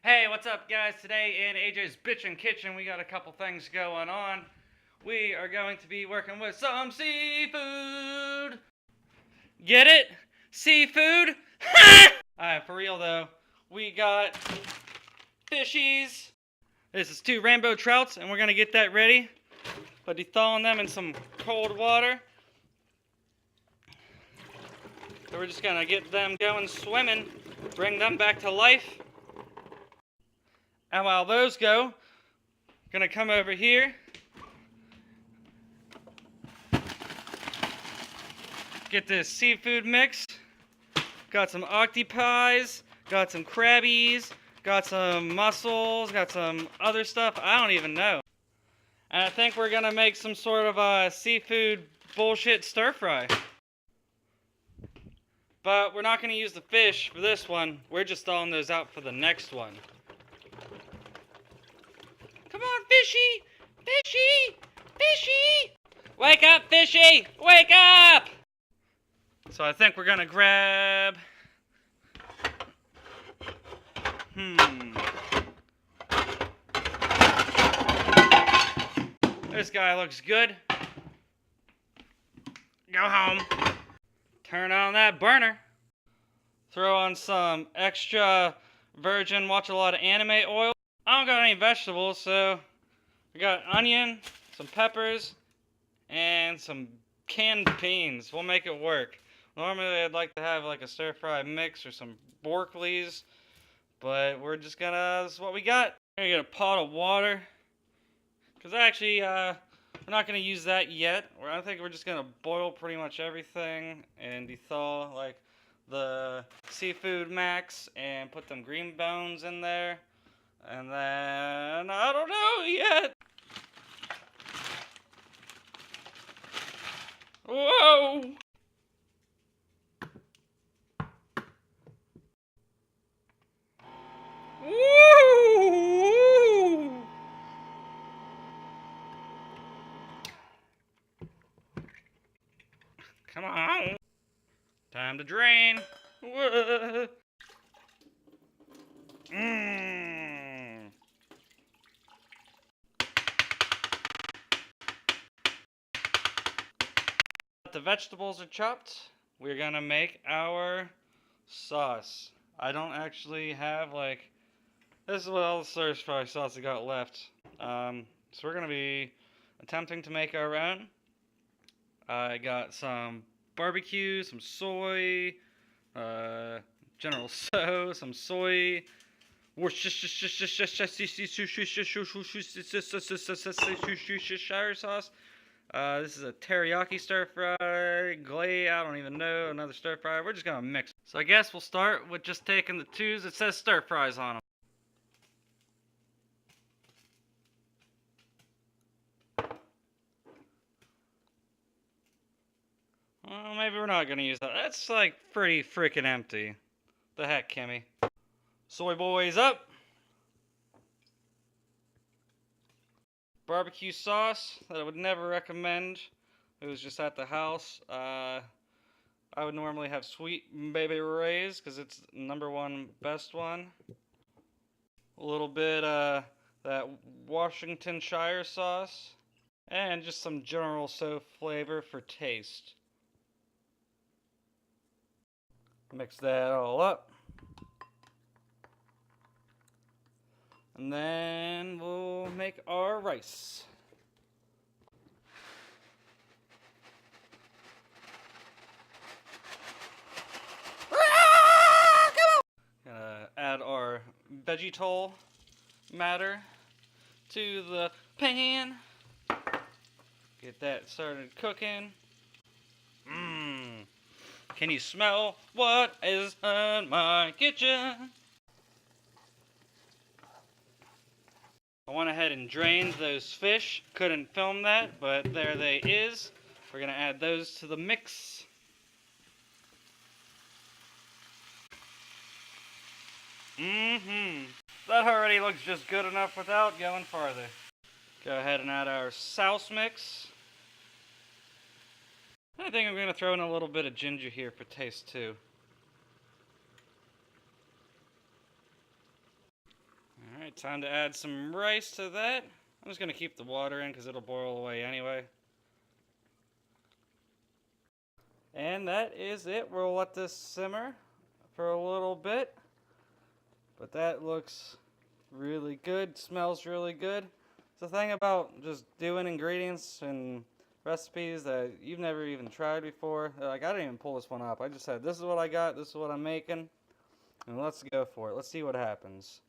Hey, what's up, guys? Today in AJ's Bitchin' Kitchen, we got a couple things going on. We are going to be working with some seafood. Get it? Seafood? Alright, for real though, we got fishies. This is 2 rainbow trouts, and we're gonna get that ready by thawing them in some cold water. So we're just gonna get them going swimming, bring them back to life. And while those go, gonna come over here, get this seafood mix. Got some octopies, got some crabbies, got some mussels, got some other stuff I don't even know. And I think we're gonna make some sort of a seafood bullshit stir fry. But we're not gonna use the fish for this one. We're just thawing those out for the next one. Come on, fishy! Fishy! Fishy! Wake up, fishy! Wake up! So I think we're gonna grab... This guy looks good. Go home. Turn on that burner. Throw on some extra virgin watch a lot of anime oil. I don't got any vegetables, so we got onion, some peppers, and some canned beans. We'll make it work. Normally I'd like to have like a stir fry mix or some Borkleys, but we're just gonna, this is what we got. We're gonna get a pot of water, because actually we're not gonna use that yet. I think we're just gonna boil pretty much everything and thaw like the seafood max and put them green bones in there. And then, I don't know yet. Whoa! Woo! Come on. Time to drain. Whoa. The vegetables are chopped. We're gonna make our sauce. I don't actually have like, this is what all the stir fry sauce I got left. So we're gonna be attempting to make our own. I got some barbecue, some soy, General So, some soy, Worcestershire sauce. This is a teriyaki stir fry, glay, I don't even know, another stir fry. We're just gonna mix. So I guess we'll start with just taking the 2s. It says stir fries on them. Well, maybe we're not gonna use that. That's like pretty freaking empty. The heck, Kimmy. Soy boys up. Barbecue sauce that I would never recommend. It was just at the house. I would normally have sweet baby rays because it's #1 best one. A little bit that Washingtonshire sauce, and just some General So flavor for taste. Mix that all up. And then we'll make our rice. Gonna add our vegetal matter to the pan. Get that started cooking. Can you smell what is in my kitchen? I went ahead and drained those fish. Couldn't film that, but there they is. We're gonna add those to the mix. That already looks just good enough without going farther. Go ahead and add our sauce mix. I think I'm gonna throw in a little bit of ginger here for taste too. Alright, time to add some rice to that. I'm just going to keep the water in because it'll boil away anyway. And that is it. We'll let this simmer for a little bit. But that looks really good. Smells really good. It's the thing about just doing ingredients and recipes that you've never even tried before. Like, I didn't even pull this one up. I just said, this is what I got, this is what I'm making, and let's go for it. Let's see what happens.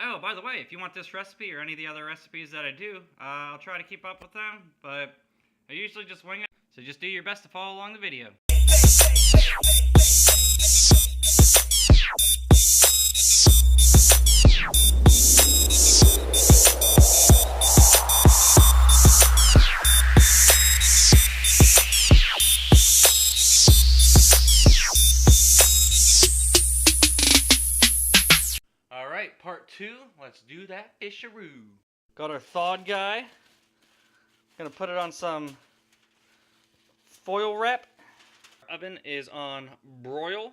Oh, by the way, if you want this recipe or any of the other recipes that I do, I'll try to keep up with them, but I usually just wing it, so just do your best to follow along the video. Part 2, let's do that fisharoo. Got our thawed guy. Gonna put it on some foil wrap. Oven is on broil.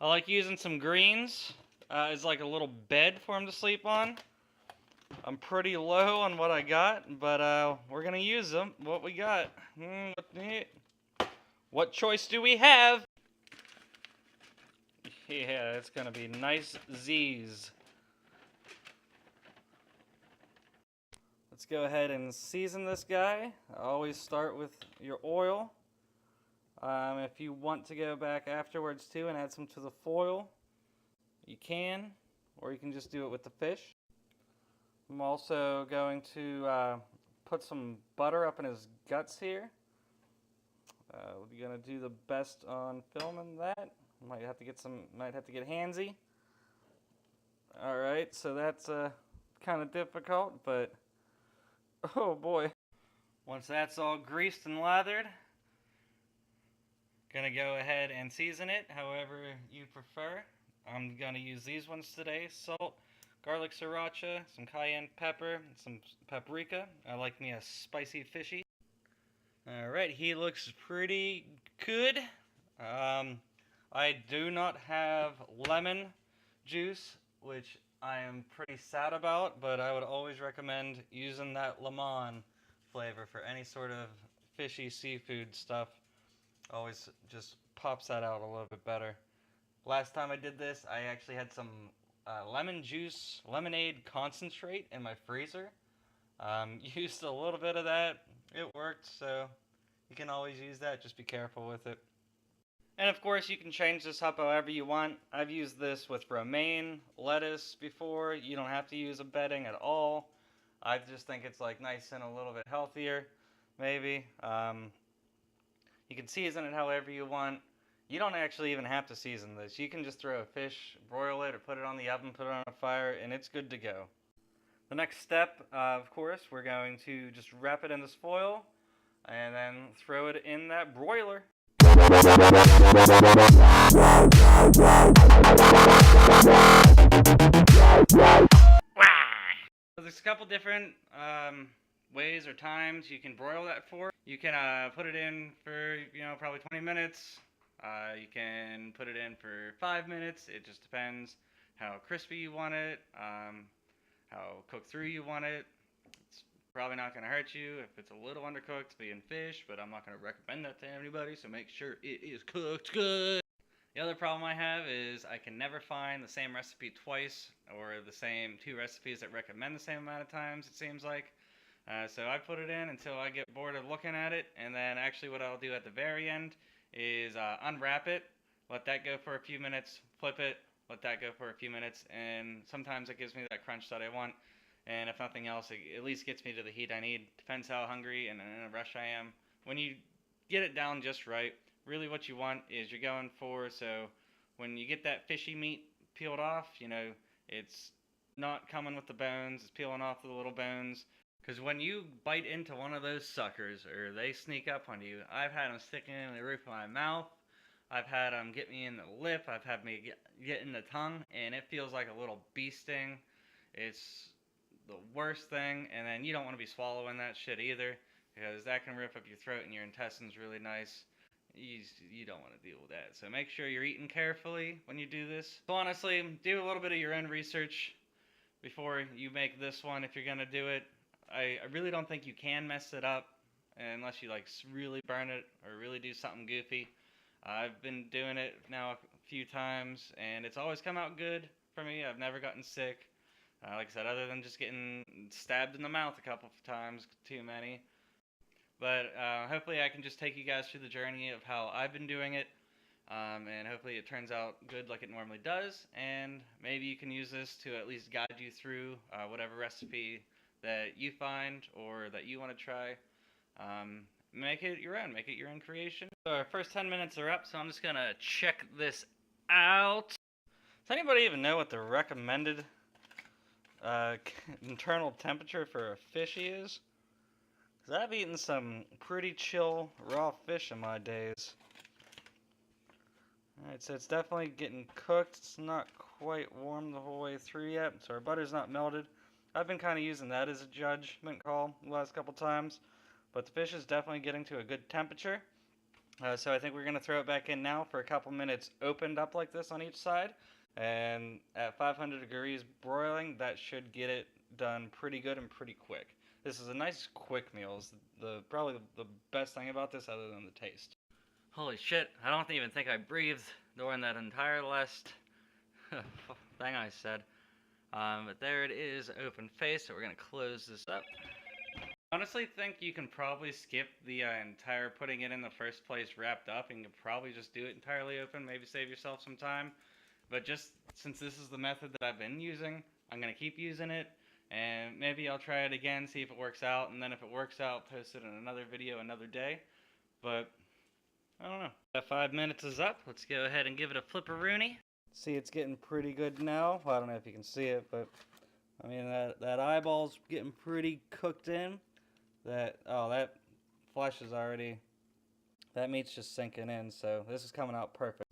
I like using some greens as like a little bed for him to sleep on. I'm pretty low on what I got, but we're gonna use them. What we got? What choice do we have? Yeah, it's gonna be nice Z's. Let's go ahead and season this guy. Always start with your oil. If you want to go back afterwards too and add some to the foil, you can, or you can just do it with the fish. I'm also going to put some butter up in his guts here. We're gonna do the best on filming that. Might have to get handsy. All right, so that's kind of difficult, but oh boy. Once that's all greased and lathered, gonna go ahead and season it however you prefer. I'm gonna use these ones today: salt, garlic sriracha, some cayenne pepper, some paprika. I like me a spicy fishy. All right, he looks pretty good. I do not have lemon juice, which I am pretty sad about, but I would always recommend using that lemon flavor for any sort of fishy seafood stuff. Always just pops that out a little bit better. Last time I did this, I actually had some lemonade concentrate in my freezer. Used a little bit of that. It worked, so you can always use that. Just be careful with it. And of course, you can change this up however you want. I've used this with romaine, lettuce before. You don't have to use a bedding at all. I just think it's like nice and a little bit healthier, maybe. You can season it however you want. You don't actually even have to season this. You can just throw a fish, broil it, or put it on the oven, put it on a fire, and it's good to go. The next step, of course, we're going to just wrap it in this foil and then throw it in that broiler. There's a couple different ways or times you can broil that for. You can put it in for, probably 20 minutes. You can put it in for 5 minutes. It just depends how crispy you want it, how cooked through you want it. It's Probably not going to hurt you if it's a little undercooked being fish, but I'm not going to recommend that to anybody, so make sure it is cooked good. The other problem I have is I can never find the same recipe twice, or the same 2 recipes that recommend the same amount of times, it seems like. So I put it in until I get bored of looking at it, and then actually what I'll do at the very end is unwrap it, let that go for a few minutes, flip it, let that go for a few minutes, and sometimes it gives me that crunch that I want. And if nothing else, it at least gets me to the heat I need. Depends how hungry and in a rush I am. When you get it down just right, really what you want is you're going for, so when you get that fishy meat peeled off, you know, it's not coming with the bones, it's peeling off the little bones. Because when you bite into one of those suckers, or they sneak up on you, I've had them sticking in the roof of my mouth, I've had them get me in the lip, I've had me get in the tongue, and it feels like a little bee sting. It's the worst thing, and then you don't want to be swallowing that shit either, because that can rip up your throat and your intestines really nice. You don't want to deal with that. So make sure you're eating carefully when you do this. So honestly, do a little bit of your own research before you make this one if you're going to do it. I really don't think you can mess it up unless you like really burn it or really do something goofy. I've been doing it now a few times, and it's always come out good for me. I've never gotten sick. Like I said, other than just getting stabbed in the mouth a couple of times, too many. But hopefully I can just take you guys through the journey of how I've been doing it. And hopefully it turns out good like it normally does. And maybe you can use this to at least guide you through whatever recipe that you find or that you want to try. Make it your own. Make it your own creation. So our first 10 minutes are up, so I'm just going to check this out. Does anybody even know what the recommended internal temperature for a fishy is? Because I've eaten some pretty chill raw fish in my days. Alright, so it's definitely getting cooked. It's not quite warm the whole way through yet, so our butter's not melted. I've been kind of using that as a judgment call the last couple times, but the fish is definitely getting to a good temperature. So I think we're going to throw it back in now for a couple minutes opened up like this on each side. And at 500 degrees broiling, that should get it done pretty good and pretty quick. This is a nice quick meal. It's probably the best thing about this other than the taste. Holy shit, I don't even think I breathed during that entire last thing I said. But there it is, open face, so we're going to close this up. I honestly think you can probably skip the entire putting it in the first place wrapped up, and you can probably just do it entirely open, maybe save yourself some time. But just since this is the method that I've been using, I'm going to keep using it, and maybe I'll try it again, see if it works out, and then if it works out, post it in another video another day. But I don't know. That 5 minutes is up. Let's go ahead and give it a flipperoonie. See, it's getting pretty good now. Well, I don't know if you can see it, but I mean that eyeball's getting pretty cooked in. That flesh is already, that meat's just sinking in, so this is coming out perfect.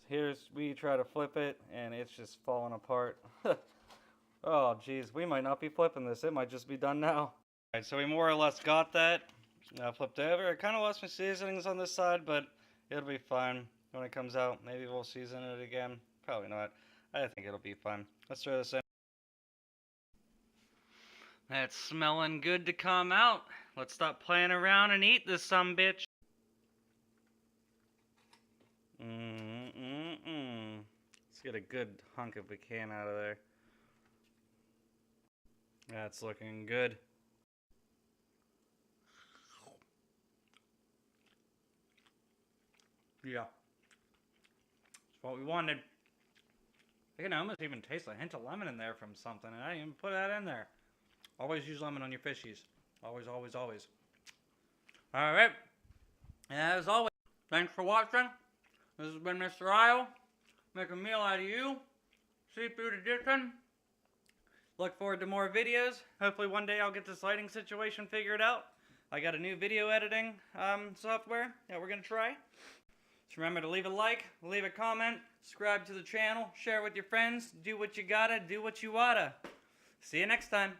We try to flip it, and it's just falling apart. Oh, geez, we might not be flipping this. It might just be done now. Alright, so we more or less got that. Flipped over. I kind of lost my seasonings on this side, but it'll be fine when it comes out. Maybe we'll season it again. Probably not. I think it'll be fine. Let's throw this in. That's smelling good to come out. Let's stop playing around and eat this sumbitch. Let's get a good hunk if we can out of there. That's looking good. Yeah. It's what we wanted. I can almost even taste a hint of lemon in there from something, and I didn't even put that in there. Always use lemon on your fishies. Always, always, always. Alright. As always, thanks for watching. This has been Mr. Isle. Make a meal out of you. Seafood edition. Look forward to more videos. Hopefully one day I'll get this lighting situation figured out. I got a new video editing software that we're going to try. Just remember to leave a like, leave a comment, subscribe to the channel, share with your friends, do what you gotta, do what you oughta. See you next time.